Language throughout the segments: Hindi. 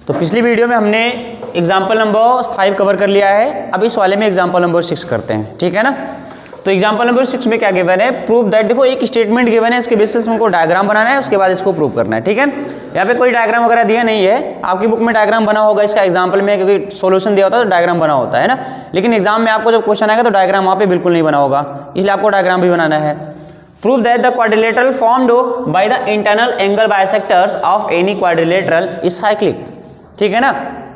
तो पिछली वीडियो में हमने एग्जाम्पल नंबर 5 कवर कर लिया है, अब इस वाले में एग्जाम्पल नंबर 6 करते हैं, ठीक है ना। तो एग्जाम्पल नंबर 6 में क्या गिवन है, प्रूव दैट। देखो एक स्टेटमेंट गिवन है, इसके बेसिस में हमको डायग्राम बनाना है, उसके बाद इसको प्रूव करना है, ठीक है। यहाँ पे कोई डायग्राम वगैरह दिया नहीं है, आपकी बुक में डायग्राम बना होगा इसका एग्जाम्पल में, क्योंकि सोल्यूशन दिया होता है तो डायग्राम बना होता है ना, लेकिन एग्जाम में आपको जब क्वेश्चन आएगा तो डायग्राम वहाँ पे बिल्कुल नहीं बना होगा, इसलिए आपको डायग्राम भी बनाना है। Prove that the quadrilateral formed by the internal angle bisectors of any quadrilateral is cyclic, ठीक है ना।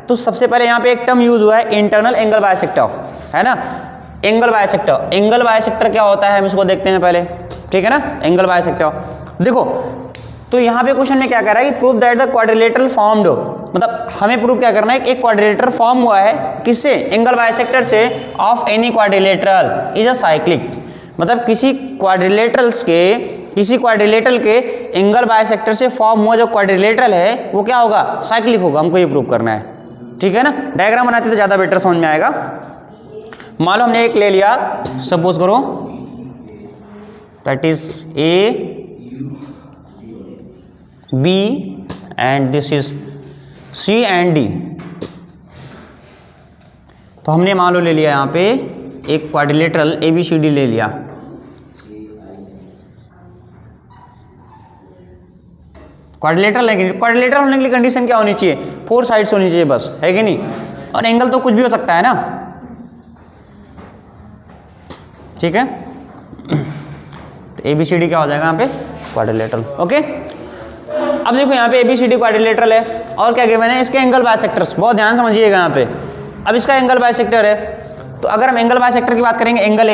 तो सबसे पहले यहाँ पे एक टर्म यूज हुआ है इंटरनल एंगल बाइसेक्टर, है ना। एंगल बाइसेक्टर, एंगल बाइसेक्टर क्या होता है हम इसको देखते हैं पहले, ठीक है ना। एंगल बाइसेक्टर देखो, तो यहाँ पे क्वेश्चन में क्या कह रहा है कि prove that the quadrilateral formed, मतलब हमें प्रूव क्या करना है, एक क्वाड्रिलेटर फॉर्म हुआ है किससे, एंगल बाइसेक्टर से, of any quadrilateral is a cyclic, मतलब किसी क्वाड्रिलेटरल के एंगल बाइसेक्टर से फॉर्म हुआ जो क्वाड्रिलेटरल है वो क्या होगा, साइक्लिक होगा, हमको ये प्रूव करना है, ठीक है ना। डायग्राम बनाते तो ज़्यादा बेटर समझ में आएगा। मान लो हमने एक ले लिया, सपोज करो that is A B and this is C and D. तो हमने मान लो ले लिया यहाँ पे एक quadrilateral A B C D ले लिया। क्वाड्रिलेटरल है कि नहीं, क्वाड्रिलेटरल होने के लिए कंडीशन क्या होनी चाहिए, 4 साइड्स होनी चाहिए बस, है कि नहीं। और एंगल तो कुछ भी हो सकता है ना, ठीक है। तो ए बी सी डी क्या हो जाएगा यहाँ पे, क्वाड्रिलेटरल, ओके। अब देखो यहाँ पे A B C D quadrilateral है, और क्या गिवन है, इसके एंगल बाइसेक्टर्स, बहुत ध्यान समझिएगा यहाँ पे। अब इसका एंगल बाइसेक्टर है, तो अगर हम एंगल बाइसेक्टर की बात करेंगे, एंगल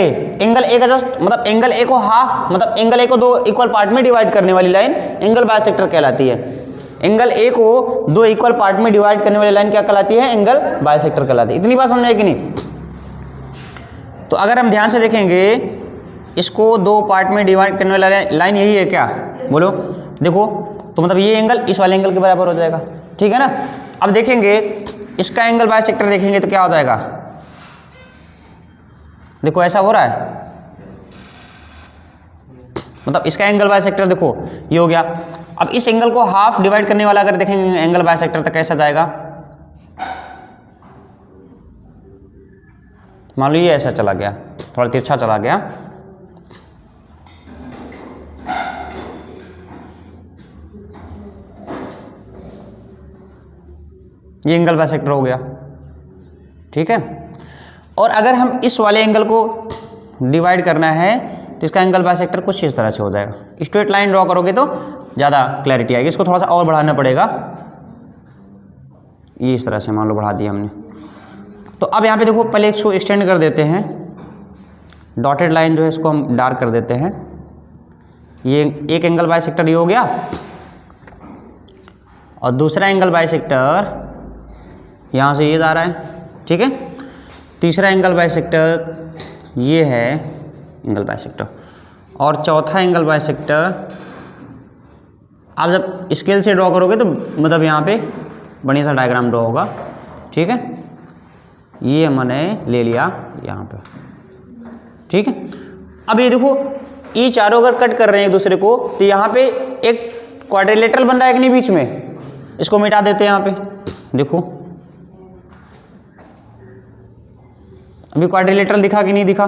ए का जस्ट मतलब एंगल ए को हाफ, मतलब एंगल ए को 2 इक्वल पार्ट में डिवाइड करने वाली लाइन एंगल बाइसेक्टर कहलाती है। एंगल ए को 2 इक्वल पार्ट में डिवाइड करने वाली लाइन क्या कहलाती है, एंगल बाइसेक्टर कहलाती है। इतनी बात समझ में कि नहीं। तो अगर हम ध्यान से देखेंगे, इसको 2 पार्ट में डिवाइड करने वाली लाइन यही है क्या, बोलो। देखो तो मतलब ये एंगल इस वाले एंगल के बराबर हो जाएगा, ठीक है ना। अब देखेंगे इसका एंगल बाइसेक्टर देखेंगे तो क्या हो जाएगा, देखो ऐसा हो रहा है, मतलब इसका एंगल बाइसेक्टर देखो ये हो गया। अब इस एंगल को हाफ डिवाइड करने वाला अगर देखेंगे एंगल बाइसेक्टर तो कैसा जाएगा, मान लो ये ऐसा चला गया, थोड़ा तिरछा चला गया, ये एंगल बाइसेक्टर हो गया, ठीक है। और अगर हम इस वाले एंगल को डिवाइड करना है तो इसका एंगल बाइसेक्टर कुछ इस तरह से हो जाएगा। स्ट्रेट लाइन ड्रॉ करोगे तो ज़्यादा क्लैरिटी आएगी, इसको थोड़ा सा और बढ़ाना पड़ेगा, ये इस तरह से मान लो बढ़ा दिया हमने। तो अब यहाँ पे देखो पहले इसको एक्सटेंड कर देते हैं, डॉटेड लाइन जो है इसको हम डार्क कर देते हैं। ये एक एंगल बाइसेक्टर ये हो गया, और दूसरा एंगल बाइसेक्टर यहाँ से ये जा रहा है, ठीक है। तीसरा एंगल बाइसेक्टर ये है एंगल बाइसेक्टर, और चौथा एंगल बाइसेक्टर आप जब स्केल से ड्रॉ करोगे तो मतलब यहाँ पे बढ़िया सा डायग्राम ड्रॉ होगा, ठीक है। ये मैंने ले लिया यहाँ पे, ठीक है। अब ये देखो ये चारों अगर कट कर रहे हैं एक दूसरे को तो यहाँ पे एक क्वाड्रिलेटरल बन रहा है कि नहीं बीच में, इसको मिटा देते हैं यहाँ पे। देखो अभी क्वाड्रिलेटरल दिखा कि नहीं दिखा,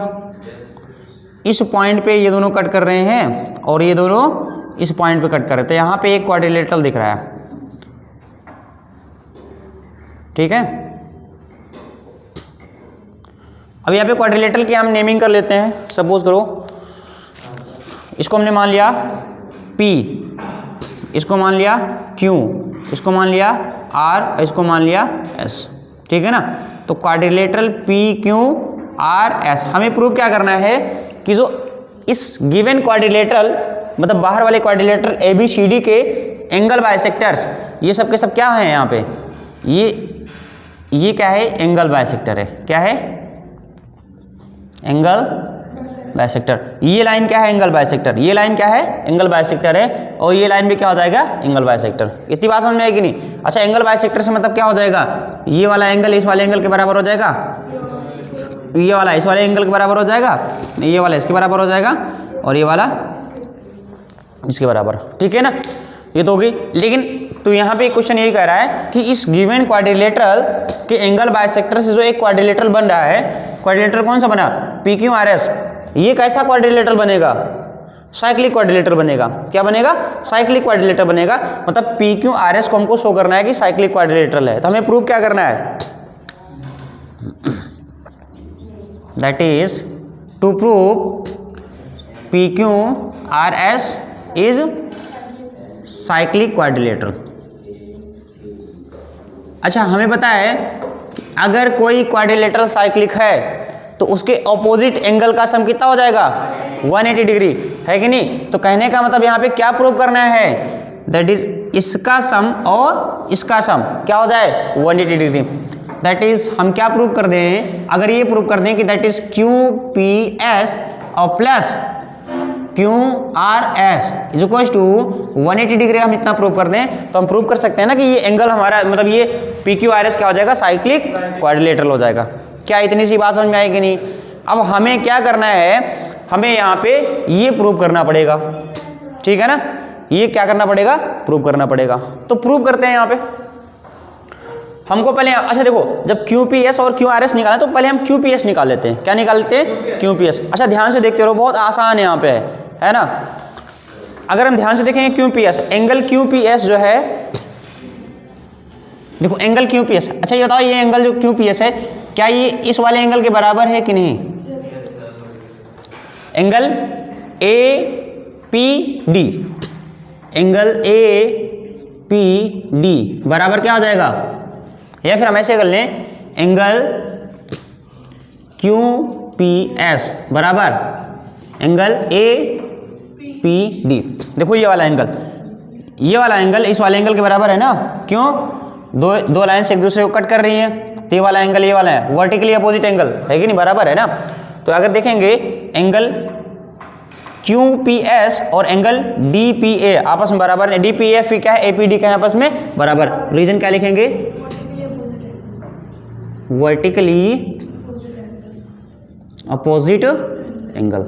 इस पॉइंट पे ये दोनों कट कर रहे हैं और ये दोनों इस पॉइंट पे कट कर रहे हैं, तो यहाँ पे एक क्वाड्रिलेटरल दिख रहा है, ठीक है। अब यहाँ पे क्वाड्रिलेटरल की हम नेमिंग कर लेते हैं। सपोज करो इसको हमने मान लिया P, इसको मान लिया Q, इसको मान लिया R, इसको मान लिया S, ठीक है ना। तो क्वाड्रिलेटरल PQRS हमें प्रूव क्या करना है कि जो इस गिवन क्वाड्रिलेटरल मतलब बाहर वाले क्वाड्रिलेटरल ABCD के एंगल बाइसेक्टर्स ये सब के सब क्या है, यहाँ पे ये क्या है, एंगल बाइसेक्टर है, क्या है, एंगल बाइसेक्टर। ये लाइन क्या है, एंगल बाइसेक्टर, ये लाइन क्या है, एंगल बाइसेक्टर है, और ये लाइन भी क्या हो जाएगा, एंगल बाइसेक्टर। इतनी बात समझ में आएगी नहीं। अच्छा एंगल बाइसेक्टर से मतलब क्या हो जाएगा, ये वाला एंगल इस वाले एंगल के बराबर हो जाएगा, ये वाला इस वाले एंगल के बराबर हो जाएगा, ये वाला इसके बराबर हो जाएगा, और ये वाला इसके बराबर, ठीक है ना। ये तो होगी। लेकिन तो यहाँ पे क्वेश्चन यही कह रहा है कि इस गिवन क्वाड्रिलेटरल के एंगल बाइसेक्टर से जो एक क्वाड्रिलेटरल बन रहा है, क्वाड्रिलेटरल कौन सा बना, पी क्यू आर एस, ये कैसा क्वाड्रिलेटरल बनेगा, साइक्लिक क्वाड्रिलेटरल बनेगा। क्या बनेगा, साइक्लिक क्वाड्रिलेटरल बनेगा। मतलब पी क्यू आर एस को हमको शो करना है कि साइक्लिक क्वाड्रिलेटरल है। तो हमें प्रूव क्या करना है, that is to prove P Q R S is cyclic quadrilateral. अच्छा, हमें पता है कि अगर कोई क्वाड्रिलेटरल साइक्लिक है तो उसके ऑपोजिट एंगल का सम कितना हो जाएगा, 180 डिग्री, है कि नहीं। तो कहने का मतलब यहाँ पे क्या प्रूव करना है, दैट इज इसका सम और इसका सम क्या हो जाए, 180 डिग्री। दैट इज हम क्या प्रूव कर दें, अगर ये प्रूव कर दें कि that is Q P S और plus Q R S is equal to 180 degree, हम इतना प्रूव कर दें तो हम प्रूव कर सकते हैं ना कि ये एंगल हमारा, मतलब ये पी क्यू आर एस क्या हो जाएगा, साइक्लिक क्वाड्रिलेटरल हो जाएगा। क्या इतनी सी बात समझ में आएगी नहीं। अब हमें क्या करना है, हमें यहाँ पे ये प्रूव करना पड़ेगा, ठीक है ना, ये क्या करना पड़ेगा, प्रूव करना पड़ेगा। तो प्रूव करते हैं यहाँ पे हमको पहले। अच्छा देखो, जब क्यू पी एस और क्यू आर एस निकालें तो पहले हम क्यू पी एस निकाल लेते हैं। क्या निकाल लेते हैं, क्यू पी एस। अच्छा ध्यान से देखते रहो, बहुत आसान है यहाँ पे, है ना। अगर हम ध्यान से देखेंगे Q P S, angle Q P S जो है, देखो एंगल क्यू पी एस। अच्छा ये बताओ, ये एंगल जो क्यू पी एस है, क्या ये इस वाले एंगल के बराबर है कि नहीं। Angle A P D, angle A P D बराबर क्या हो जाएगा, या फिर हम ऐसे कर लें, एंगल क्यू पी एस बराबर एंगल ए पी डी। देखो ये वाला एंगल, ये वाला एंगल इस वाले एंगल के बराबर है ना, क्यों, दो लाइन्स एक दूसरे को कट कर रही हैं। तो ये वाला एंगल, ये वाला है वर्टिकली अपोजिट एंगल, है कि नहीं, बराबर है ना। तो अगर देखेंगे एंगल क्यू पी एस और एंगल डी पी ए आपस में बराबर है। डी पी ए फिर क्या है, ए पी डी का आपस में बराबर। रीजन क्या लिखेंगे, वर्टिकली अपोजिट एंगल,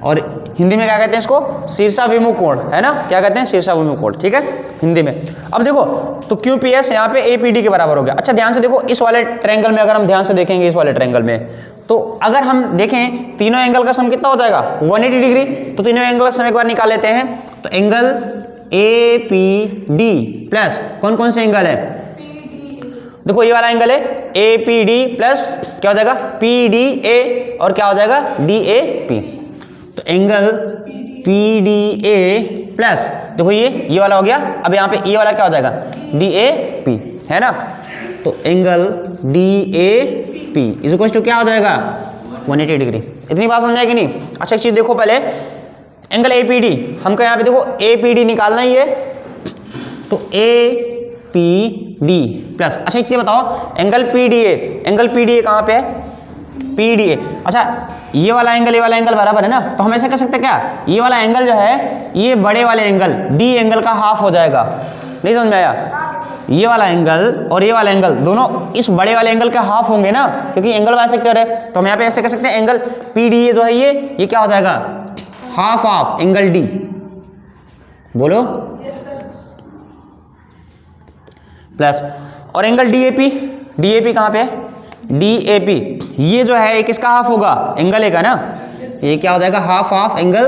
और हिंदी में क्या कहते हैं इसको, शीर्षाभिमुख कोण, है ना। क्या कहते हैं, शीर्षाभिमुख कोण, ठीक है हिंदी में। अब देखो तो क्यू पी एस यहाँ पे ए पी डी के बराबर हो गया। अच्छा ध्यान से देखो, इस वाले ट्रायंगल में अगर हम ध्यान से देखेंगे, इस वाले ट्रायंगल में, तो अगर हम देखें तीनों एंगल का सम कितना हो जाएगा, 180 डिग्री। तो तीनों एंगल का सम एक बार निकाल लेते हैं। तो angle A P D plus कौन कौन से एंगल है, देखो ये वाला एंगल है ए पी डी प्लस क्या हो जाएगा, पी डी ए, और क्या हो जाएगा, डी ए पी। तो angle P D A plus देखो ये वाला हो गया। अब यहाँ पे ये वाला क्या हो जाएगा, डी ए पी, है ना। तो angle D A P is equal to क्या हो जाएगा, 180 डिग्री। इतनी बात समझ आएगी नहीं। अच्छा एक चीज देखो, पहले एंगल ए पी डी हमको यहाँ पे देखो ए पी डी निकालना ही है। तो ए पी डी प्लस, अच्छा एक चीज बताओ, angle P D A, angle P D A कहाँ पे है, पी डी ए। अच्छा ये वाला एंगल बराबर है ना। तो हम ऐसा कर सकते हैं क्या, ये वाला एंगल जो है ये बड़े वाले एंगल डी एंगल का हाफ हो जाएगा। नहीं समझ में आया, ये वाला एंगल और ये वाला एंगल दोनों इस बड़े वाले एंगल के हाफ होंगे ना, क्योंकि एंगल बाइसेक्टर है। तो हम यहाँ पे ऐसे कर सकते हैं, एंगल पी डी ए जो है ये क्या हो जाएगा, हाफ ऑफ एंगल डी। बोलो प्लस, और एंगल डी ए पी कहाँ पे है, डी ए पी ये जो है एक किसका हाफ होगा, एंगल ए का ना। ये क्या हो जाएगा, हाफ ऑफ एंगल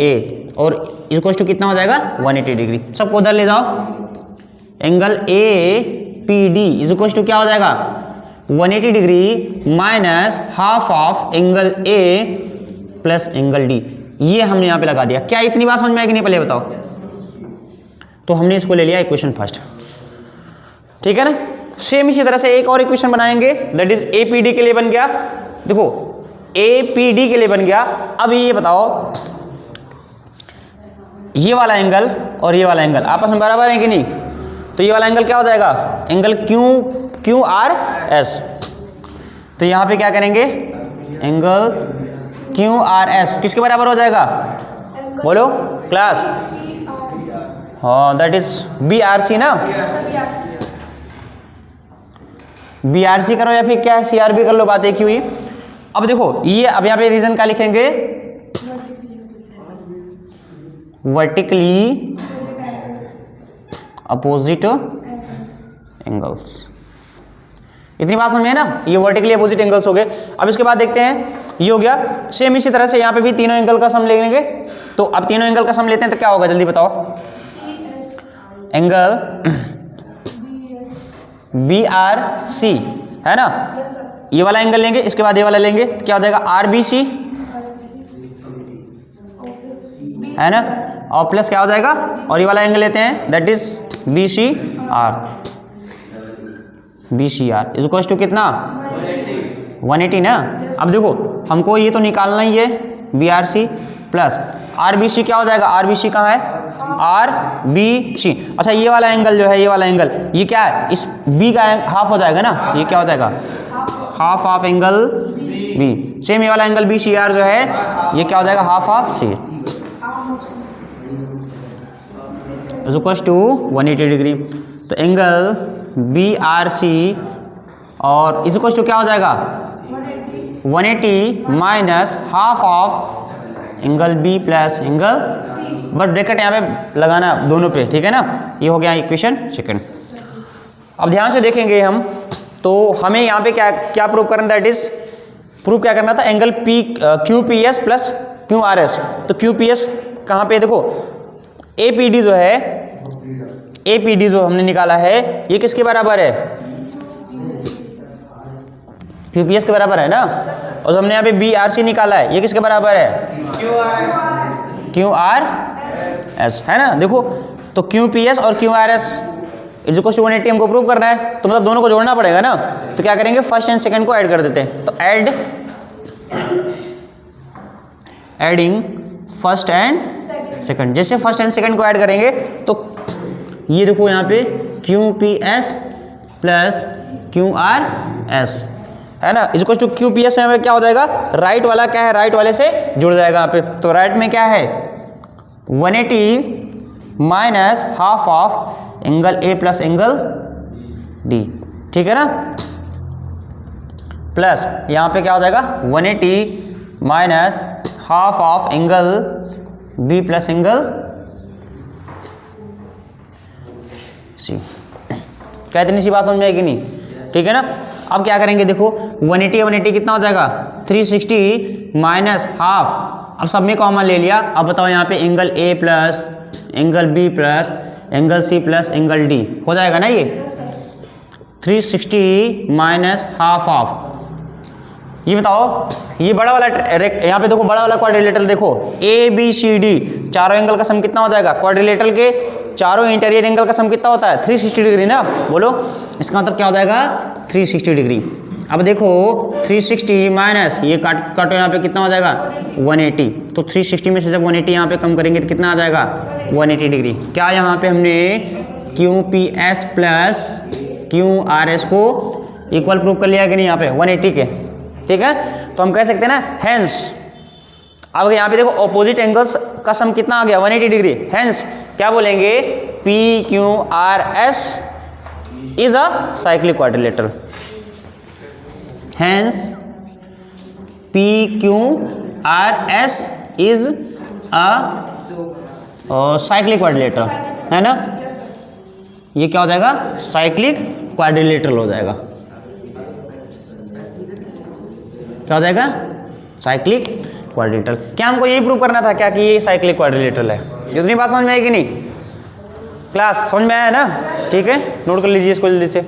ए, और इसको कितना हो जाएगा, 180 डिग्री। सबको उधर ले जाओ। Angle A P D is equal to क्या हो जाएगा, 180 degree minus half of angle A plus angle D. ये हमने यहाँ पे लगा दिया। क्या इतनी बात समझ में आएगी नहीं, पहले बताओ। तो हमने इसको ले लिया इक्वेशन फर्स्ट, ठीक है ना। सेम इसी तरह से एक और इक्वेशन बनाएंगे, that is A P D के लिए बन गया। देखो ए पी डी के लिए बन गया। अब ये बताओ, ये वाला एंगल और ये वाला एंगल आपस में बराबर है कि नहीं। तो ये वाला एंगल क्या हो जाएगा, एंगल क्यू आर एस। तो यहाँ पे क्या करेंगे, एंगल क्यू आर एस किसके बराबर हो जाएगा, बोलो क्लास, हाँ that is B R C ना। बी आर सी करो या फिर क्या सी आर बी कर लो, बात एक ही हुई। अब देखो ये, अब यहाँ पे रीजन क्या लिखेंगे, वर्टिकली अपोजिट एंगल्स। इतनी बात समझ में है ना, ये वर्टिकली अपोजिट एंगल्स हो गए। अब इसके बाद देखते हैं, ये हो गया। सेम इसी तरह से यहाँ पे भी तीनों एंगल का सम ले लेंगे। तो अब तीनों एंगल का सम लेते हैं तो क्या होगा, जल्दी बताओ। एंगल BRC है ना, ये वाला एंगल लेंगे, इसके बाद ये वाला लेंगे, क्या हो जाएगा RBC है ना, और प्लस क्या हो जाएगा, और ये वाला एंगल लेते हैं that is BCR is equal to कितना 180 ना। अब देखो हमको ये तो निकालना ही है BRC प्लस RBC क्या हो जाएगा, RBC कहाँ है RBC। अच्छा ये वाला एंगल जो है, ये वाला एंगल ये क्या है, इस B का हाफ हो जाएगा ना, ये क्या हो जाएगा half of angle B। Same ये वाला एंगल BCR जो है ये क्या हो जाएगा half of C is equal to 180 degree. तो एंगल BRC और इज इक्वल टू क्या हो जाएगा 180 minus half of angle B plus angle, but bracket यहाँ पे लगाना दोनों पे, ठीक है ना। ये हो गया इक्वेशन सेकंड। अब ध्यान से देखेंगे हम, तो हमें यहाँ पे क्या क्या प्रूव करना, दैट इज प्रूव क्या करना था, एंगल QPS प्लस QRS। तो QPS कहाँ पे, देखो APD जो है, APD जो हमने निकाला है ये किसके बराबर है, QPS के बराबर है ना। और जो हमने यहाँ पे BRC निकाला है ये किसके बराबर है QRS है ना। देखो तो QPS और QRS इज इक्वल टू 180 हमको प्रूव करना है, तो मतलब दोनों को जोड़ना पड़ेगा ना। तो क्या करेंगे, फर्स्ट एंड सेकंड को ऐड कर देते हैं। तो एडिंग फर्स्ट एंड सेकंड, जैसे फर्स्ट एंड सेकंड को ऐड करेंगे तो ये देखो यहाँ पे QPS प्लस QRS है ना, इज इक्वल टू QPS में क्या हो जाएगा, राइट वाला क्या है, राइट वाले से जुड़ जाएगा यहाँ पे। तो राइट में क्या है 180 minus half of angle A plus angle D, ठीक है ना, प्लस यहाँ पे क्या हो जाएगा 180 minus half of angle B plus angle C। क्या इतनी सी बात समझ में आएगी नहीं, ठीक है ना। अब क्या करेंगे, देखो 180 कितना हो जाएगा 360 माइनस हाफ, अब सब में कॉमन ले लिया। अब बताओ यहाँ पे angle A plus angle B plus angle C plus angle D हो जाएगा ना, ये 360 माइनस हाफ ऑफ, ये बताओ ये बड़ा वाला यहाँ पे देखो बड़ा वाला क्वाड्रिलेटरल देखो ABCD चारों एंगल का सम कितना हो जाएगा, क्वाड्रिलेटरल के चारों इंटीरियर एंगल का सम कितना होता है 360 डिग्री ना, बोलो इसका मतलब क्या हो जाएगा 360 डिग्री। अब देखो 360 माइनस ये काटो यहाँ पे कितना हो जाएगा 180, तो 360 में से जब 180 यहाँ पे कम करेंगे तो कितना आ जाएगा 180 डिग्री। क्या यहाँ पे हमने QPS प्लस QRS को इक्वल प्रूव कर लिया कि नहीं यहाँ पे 180 के, ठीक है। तो हम कह सकते हैं ना हेंस, अब यहाँ पे देखो ऑपोजिट एंगल्स का सम कितना आ गया 180 डिग्री, हेंस क्या बोलेंगे PQRS is a cyclic quadrilateral, hence PQRS is a cyclic quadrilateral है ना। ये क्या हो जाएगा साइक्लिक क्वाड्रिलेटरल हो जाएगा, क्या हो जाएगा साइक्लिक क्वाड्रिलेटरल। क्या हमको यही प्रूव करना था क्या कि ये साइक्लिक क्वाड्रिलेटरल है। इतनी बात समझ में आएगी नहीं, क्लास समझ में आया ना, ठीक है, नोट कर लीजिए इसको जल्दी से।